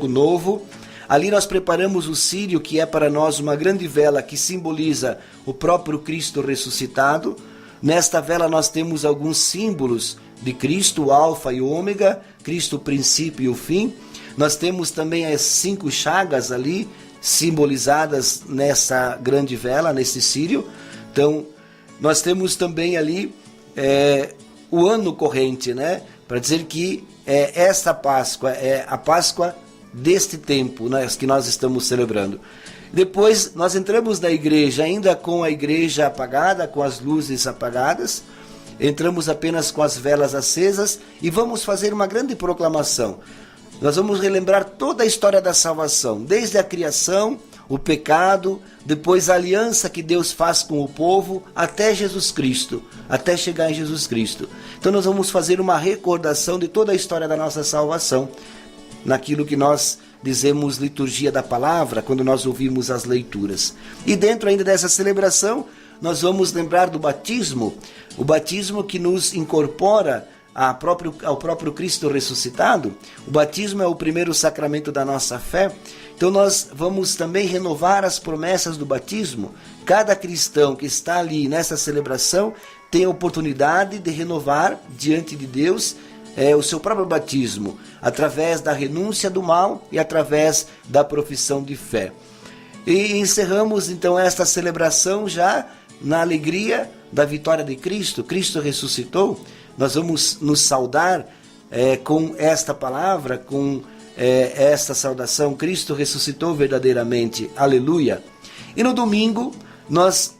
novo. Ali nós preparamos o círio, que é para nós uma grande vela que simboliza o próprio Cristo ressuscitado. Nesta vela nós temos alguns símbolos de Cristo, o Alfa e o Ômega, Cristo o princípio e o fim. Nós temos também as 5 chagas ali, simbolizadas nessa grande vela, nesse círio. Então, nós temos também ali o ano corrente, né? Para dizer que esta Páscoa é a Páscoa deste tempo, né, que nós estamos celebrando. Depois nós entramos na igreja ainda com a igreja apagada, com as luzes apagadas, entramos apenas com as velas acesas e vamos fazer uma grande proclamação. Nós vamos relembrar toda a história da salvação, desde a criação, o pecado, depois a aliança que Deus faz com o povo, até Jesus Cristo, até chegar em Jesus Cristo. Então nós vamos fazer uma recordação de toda a história da nossa salvação, naquilo que nós dizemos liturgia da palavra, quando nós ouvimos as leituras. E dentro ainda dessa celebração, nós vamos lembrar do batismo, o batismo que nos incorpora ao próprio Cristo ressuscitado. O batismo é o primeiro sacramento da nossa fé. Então nós vamos também renovar as promessas do batismo. Cada cristão que está ali nessa celebração tem a oportunidade de renovar diante de Deus o seu próprio batismo, através da renúncia do mal e através da profissão de fé. E encerramos então esta celebração já na alegria da vitória de Cristo. Cristo ressuscitou. Nós vamos nos saudar com esta palavra, com esta saudação: Cristo ressuscitou verdadeiramente, aleluia. E no domingo, nós,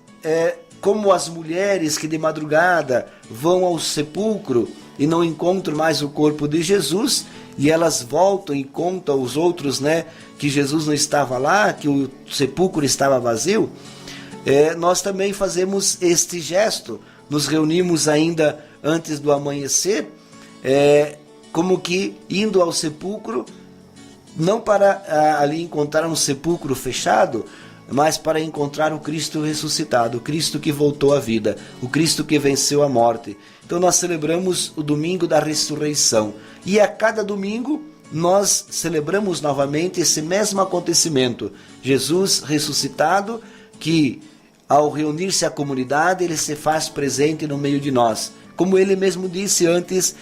como as mulheres que de madrugada vão ao sepulcro e não encontram mais o corpo de Jesus, e elas voltam e contam aos outros, né, que Jesus não estava lá, que o sepulcro estava vazio, nós também fazemos este gesto. Nos reunimos ainda antes do amanhecer, como que indo ao sepulcro, não para ali encontrar um sepulcro fechado, mas para encontrar o Cristo ressuscitado, o Cristo que voltou à vida, o Cristo que venceu a morte. Então nós celebramos o domingo da ressurreição. E a cada domingo nós celebramos novamente esse mesmo acontecimento. Jesus ressuscitado, que ao reunir-se à comunidade, ele se faz presente no meio de nós. Como ele mesmo disse antes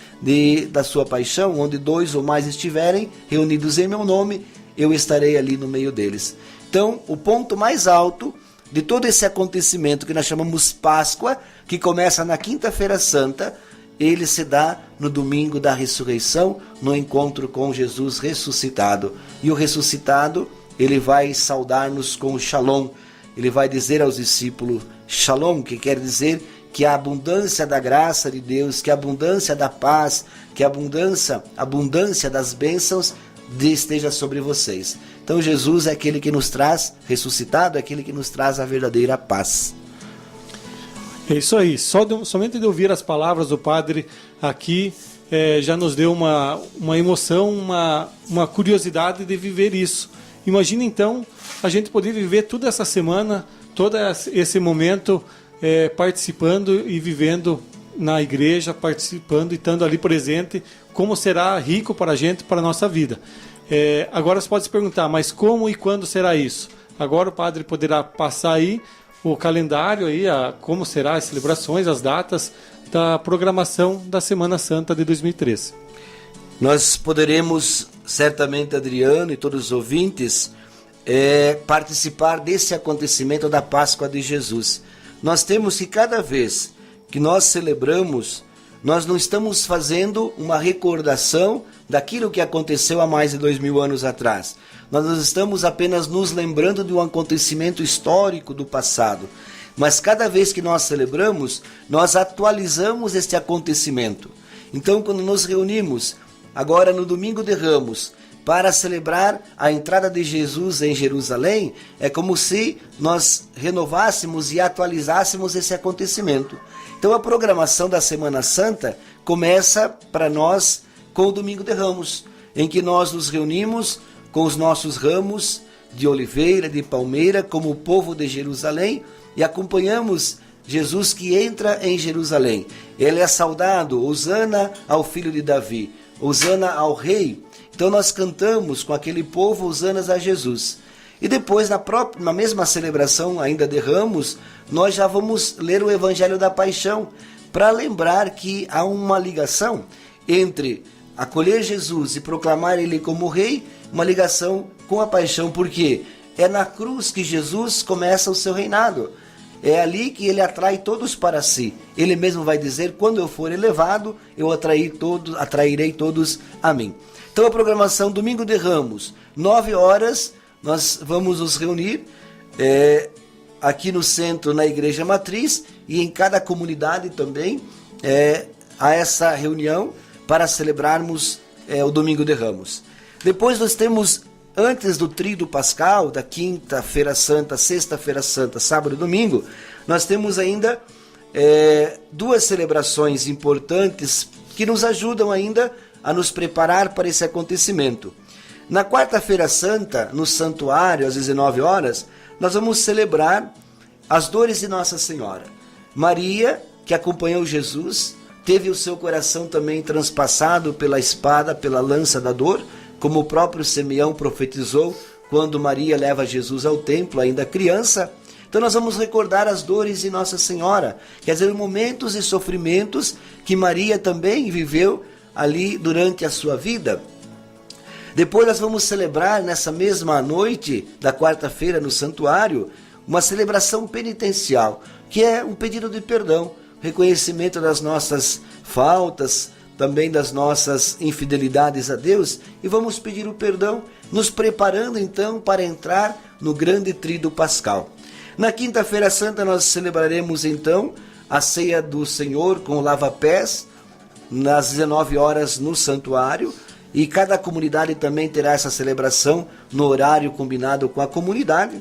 da sua paixão: onde 2 ou mais estiverem reunidos em meu nome, eu estarei ali no meio deles. Então, o ponto mais alto de todo esse acontecimento que nós chamamos Páscoa, que começa na Quinta-feira Santa, ele se dá no domingo da ressurreição, no encontro com Jesus ressuscitado. E o ressuscitado, ele vai saudar-nos com o Shalom. Ele vai dizer aos discípulos Shalom, que quer dizer que a abundância da graça de Deus, que a abundância da paz, que a abundância das bênçãos esteja sobre vocês. Então Jesus é aquele que nos traz, ressuscitado, é aquele que nos traz a verdadeira paz. É isso aí. Somente de ouvir as palavras do padre aqui, já nos deu uma emoção, uma curiosidade de viver isso. Imagina então a gente poder viver toda essa semana, todo esse momento, participando e vivendo na igreja, participando e estando ali presente, como será rico para a gente, para a nossa vida. Agora você pode se perguntar, mas como e quando será isso? Agora o padre poderá passar aí o calendário, aí, como serão as celebrações, as datas da programação da Semana Santa de 2013. Nós poderemos, certamente, Adriano e todos os ouvintes, participar desse acontecimento da Páscoa de Jesus. Nós temos que, cada vez que nós celebramos, nós não estamos fazendo uma recordação daquilo que aconteceu há mais de 2000 anos atrás. Nós estamos apenas nos lembrando de um acontecimento histórico do passado. mas cada vez que nós celebramos, nós atualizamos este acontecimento. Então, quando nos reunimos, agora no Domingo de Ramos, para celebrar a entrada de Jesus em Jerusalém, é como se nós renovássemos e atualizássemos esse acontecimento. Então, a programação da Semana Santa começa para nós com o Domingo de Ramos, em que nós nos reunimos com os nossos ramos de oliveira, de palmeira, como o povo de Jerusalém, e acompanhamos Jesus que entra em Jerusalém. Ele é saudado, Hosana ao filho de Davi, Hosana ao rei. Então nós cantamos com aquele povo Hosanas a Jesus. E depois, na mesma celebração ainda de Ramos, nós já vamos ler o Evangelho da Paixão, para lembrar que há uma ligação entre acolher Jesus e proclamar Ele como Rei, uma ligação com a paixão, porque é na cruz que Jesus começa o seu reinado. É ali que Ele atrai todos para si. Ele mesmo vai dizer, quando eu for elevado, eu atrairei todos a mim. Então a programação Domingo de Ramos, 9 horas, nós vamos nos reunir aqui no centro, na Igreja Matriz, e em cada comunidade também há essa reunião para celebrarmos o Domingo de Ramos. Depois nós temos, antes do Tríduo Pascal, da Quinta-feira Santa, Sexta-feira Santa, Sábado e Domingo, nós temos ainda 2 celebrações importantes que nos ajudam ainda a nos preparar para esse acontecimento. Na Quarta-feira Santa, no santuário, às 19 horas, nós vamos celebrar as dores de Nossa Senhora. Maria, que acompanhou Jesus, teve o seu coração também transpassado pela espada, pela lança da dor, como o próprio Simeão profetizou quando Maria leva Jesus ao templo, ainda criança. Então nós vamos recordar as dores de Nossa Senhora, quer dizer, momentos e sofrimentos que Maria também viveu ali durante a sua vida. Depois nós vamos celebrar nessa mesma noite da quarta-feira no santuário uma celebração penitencial, que é um pedido de perdão, reconhecimento das nossas faltas, também das nossas infidelidades a Deus, e vamos pedir o perdão, nos preparando então para entrar no grande Tríduo Pascal. Na Quinta-feira Santa nós celebraremos então a ceia do Senhor com o lava-pés, nas 19 horas no santuário, e cada comunidade também terá essa celebração no horário combinado com a comunidade.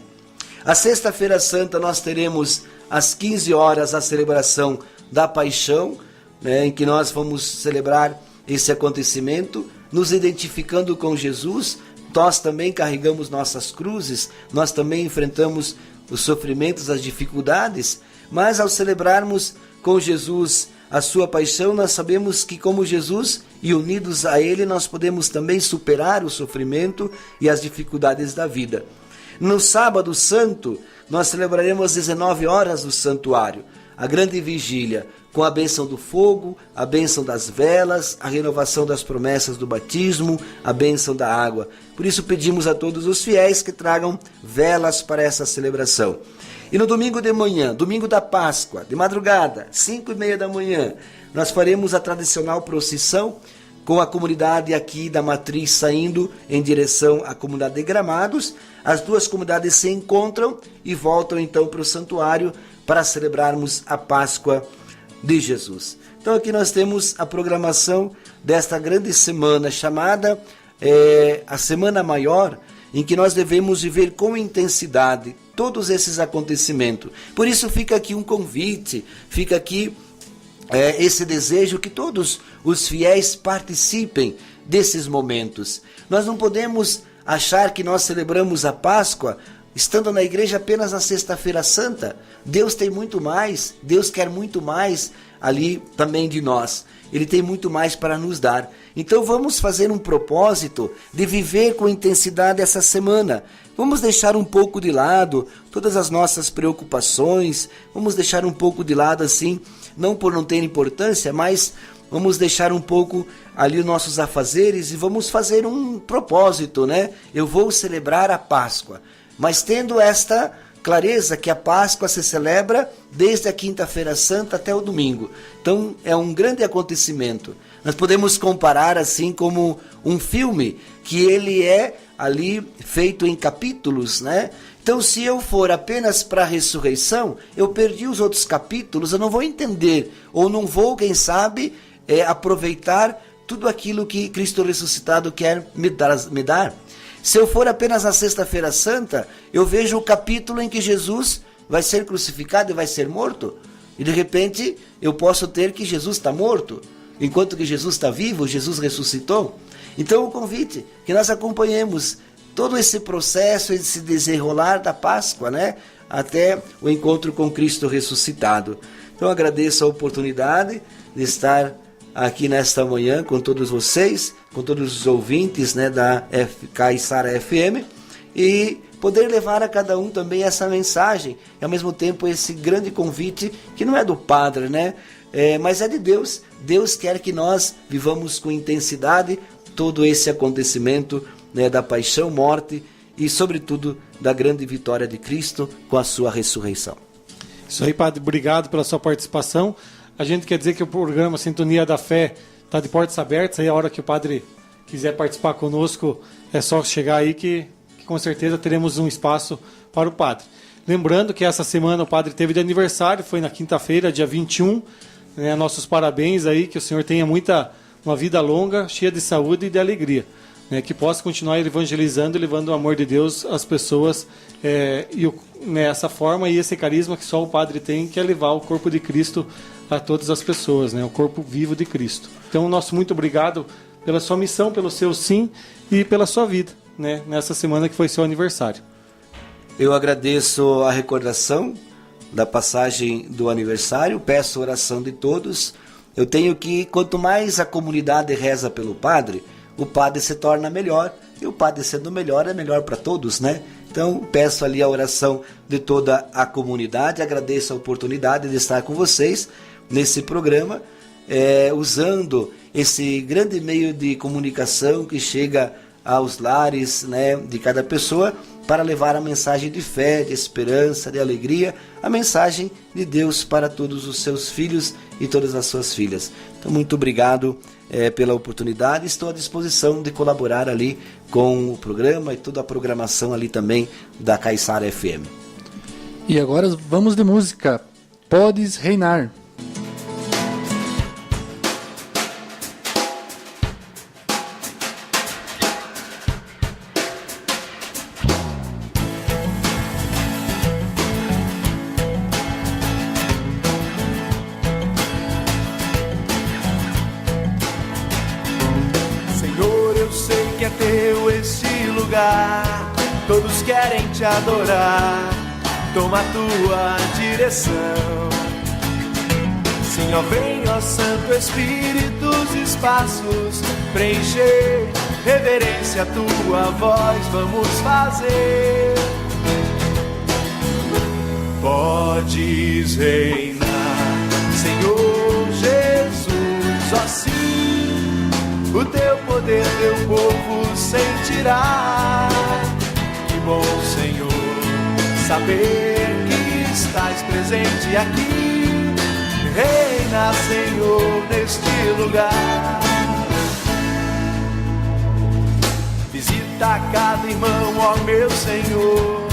A Sexta-feira Santa nós teremos às 15 horas a celebração da Paixão, em que nós vamos celebrar esse acontecimento, nos identificando com Jesus. Nós também carregamos nossas cruzes, nós também enfrentamos os sofrimentos, as dificuldades, mas ao celebrarmos com Jesus a sua paixão, nós sabemos que como Jesus e unidos a Ele, nós podemos também superar o sofrimento e as dificuldades da vida. No Sábado Santo, nós celebraremos às 19 horas no santuário, a grande vigília, com a bênção do fogo, a bênção das velas, a renovação das promessas do batismo, a bênção da água. Por isso pedimos a todos os fiéis que tragam velas para essa celebração. E no domingo de manhã, domingo da Páscoa, de madrugada, 5:30 da manhã, nós faremos a tradicional procissão com a comunidade aqui da Matriz saindo em direção à comunidade de Gramados. As duas comunidades se encontram e voltam então para o santuário para celebrarmos a Páscoa de Jesus. Então aqui nós temos a programação desta grande semana chamada a Semana Maior, em que nós devemos viver com intensidade todos esses acontecimentos. Por isso fica aqui um convite, fica aqui esse desejo que todos os fiéis participem desses momentos. Nós não podemos achar que nós celebramos a Páscoa estando na igreja apenas na Sexta-feira Santa. Deus tem muito mais, Deus quer muito mais ali também de nós. Ele tem muito mais para nos dar. Então vamos fazer um propósito de viver com intensidade essa semana. Vamos deixar um pouco de lado todas as nossas preocupações, vamos deixar um pouco de lado assim, não por não ter importância, mas vamos deixar um pouco ali os nossos afazeres e vamos fazer um propósito, né? Eu vou celebrar a Páscoa, mas tendo esta clareza que a Páscoa se celebra desde a Quinta-feira Santa até o domingo. Então é um grande acontecimento. Nós podemos comparar assim como um filme, que ele é ali feito em capítulos, né? Então, se eu for apenas para a ressurreição, eu perdi os outros capítulos, eu não vou entender, ou não vou, quem sabe, aproveitar tudo aquilo que Cristo ressuscitado quer me dar. Se eu for apenas na Sexta-feira Santa, eu vejo o capítulo em que Jesus vai ser crucificado e vai ser morto, e de repente eu posso ter que Jesus está morto, enquanto que Jesus está vivo, Jesus ressuscitou. Então o convite, que nós acompanhemos todo esse processo, esse desenrolar da Páscoa, né? Até o encontro com Cristo ressuscitado. Então agradeço a oportunidade de estar aqui nesta manhã com todos vocês, com todos os ouvintes, né, da Caiçara FM, e poder levar a cada um também essa mensagem, e ao mesmo tempo esse grande convite, que não é do Padre, né? Mas é de Deus. Deus quer que nós vivamos com intensidade todo esse acontecimento, né, da paixão, morte e, sobretudo, da grande vitória de Cristo com a sua ressurreição. Isso aí, Padre. Obrigado pela sua participação. A gente quer dizer que o programa Sintonia da Fé está de portas abertas. Aí a hora que o Padre quiser participar conosco, é só chegar aí que com certeza teremos um espaço para o Padre. Lembrando que essa semana o Padre teve de aniversário, foi na quinta-feira, dia 21. Né, nossos parabéns aí, que o Senhor tenha uma vida longa, cheia de saúde e de alegria. Né, que possa continuar evangelizando e levando o amor de Deus às pessoas, essa forma e esse carisma que só o Padre tem, que é levar o corpo de Cristo a todas as pessoas, né, o corpo vivo de Cristo. Então, nosso muito obrigado pela sua missão, pelo seu sim e pela sua vida, né, nessa semana que foi seu aniversário. Eu agradeço a recordação da passagem do aniversário, peço a oração de todos. Eu tenho que, quanto mais a comunidade reza pelo Padre, o Padre se torna melhor, e o Padre sendo melhor é melhor para todos, né? Então peço ali a oração de toda a comunidade, agradeço a oportunidade de estar com vocês nesse programa, usando esse grande meio de comunicação que chega aos lares, né, de cada pessoa, para levar a mensagem de fé, de esperança, de alegria, a mensagem de Deus para todos os seus filhos e todas as suas filhas. Então, muito obrigado pela oportunidade. Estou à disposição de colaborar ali com o programa e toda a programação ali também da Caiçara FM. E agora vamos de música. Podes reinar. Todos querem te adorar, toma a tua direção. Sim, ó vem, ó Santo Espírito, os espaços preencher, reverência a tua voz vamos fazer. Podes reinar, Senhor Jesus, ó sim, o teu poder teu povo sentirá. Bom Senhor, saber que estás presente aqui, reina Senhor neste lugar. Visita cada irmão, ó meu Senhor,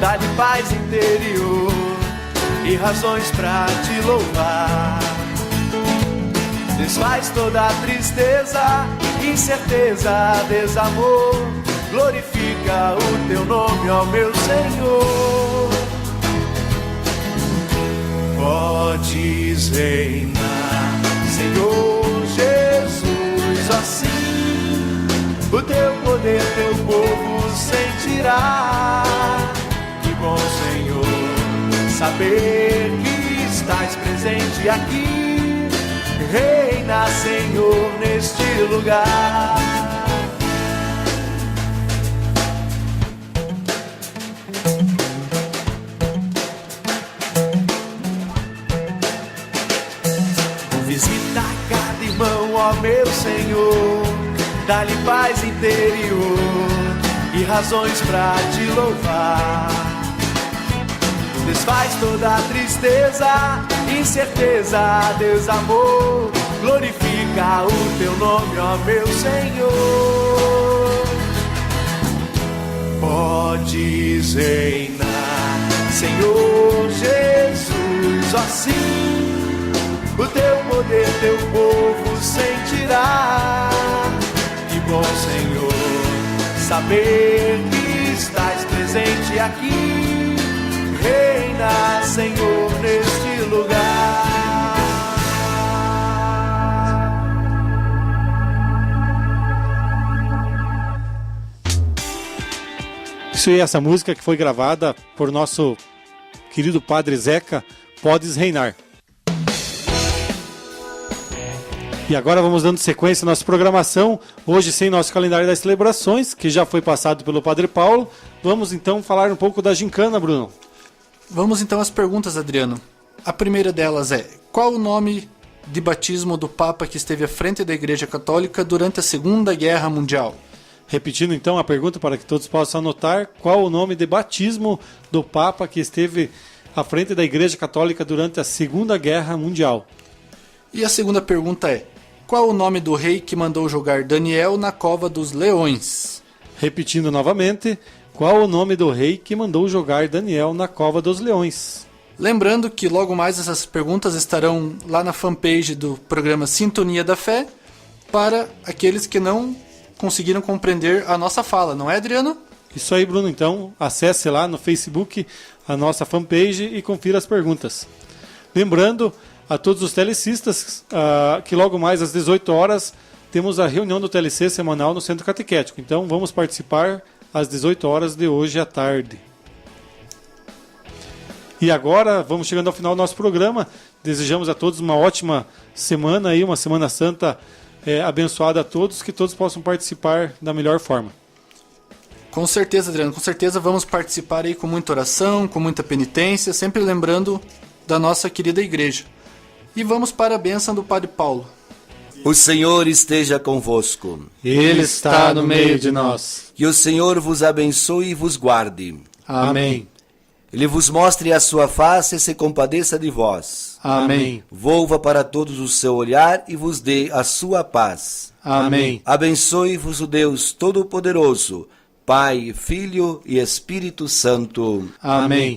dá-lhe paz interior e razões pra te louvar. Desfaz toda a tristeza, incerteza, desamor, glorifica o teu nome, ó meu Senhor. Podes reinar, Senhor Jesus, ó sim, o teu poder teu povo sentirá. Que bom, Senhor, saber que estás presente aqui, reina, Senhor, neste lugar. Visita cada irmão, ó meu Senhor, dá-lhe paz interior e razões pra te louvar. Desfaz toda a tristeza, incerteza, desamor, glorifica o teu nome, ó meu Senhor. Podes reinar, Senhor Jesus, assim o teu poder, teu povo sentirá. Que bom, Senhor, saber que estás presente aqui. Reina, Senhor, neste lugar. Isso aí, essa música que foi gravada por nosso querido Padre Zeca, Podes Reinar. E agora vamos dando sequência à nossa programação, hoje sem nosso calendário das celebrações, que já foi passado pelo Padre Paulo. Vamos então falar um pouco da gincana, Bruno. Vamos então às perguntas, Adriano. A primeira delas é: qual o nome de batismo do Papa que esteve à frente da Igreja Católica durante a Segunda Guerra Mundial? Repetindo então a pergunta para que todos possam anotar: qual o nome de batismo do Papa que esteve à frente da Igreja Católica durante a Segunda Guerra Mundial? E a segunda pergunta é: qual o nome do rei que mandou jogar Daniel na cova dos leões? Repetindo novamente: qual o nome do rei que mandou jogar Daniel na cova dos leões? Lembrando que logo mais essas perguntas estarão lá na fanpage do programa Sintonia da Fé, para aqueles que não conseguiram compreender a nossa fala, não é, Adriano? Isso aí, Bruno. Então, acesse lá no Facebook a nossa fanpage e confira as perguntas. Lembrando a todos os telecistas que logo mais às 18 horas temos a reunião do TLC semanal no Centro Catequético. Então, vamos participar às 18 horas de hoje à tarde. E agora, vamos chegando ao final do nosso programa. Desejamos a todos uma ótima semana aí, uma Semana Santa abençoada a todos, que todos possam participar da melhor forma. Com certeza, Adriano, com certeza vamos participar aí com muita oração, com muita penitência, sempre lembrando da nossa querida igreja. E vamos para a bênção do Padre Paulo. O Senhor esteja convosco. Ele está no meio de nós. Que o Senhor vos abençoe e vos guarde. Amém. Ele vos mostre a sua face e se compadeça de vós. Amém. Volva para todos o seu olhar e vos dê a sua paz. Amém. Abençoe-vos o Deus Todo-Poderoso, Pai, Filho e Espírito Santo. Amém.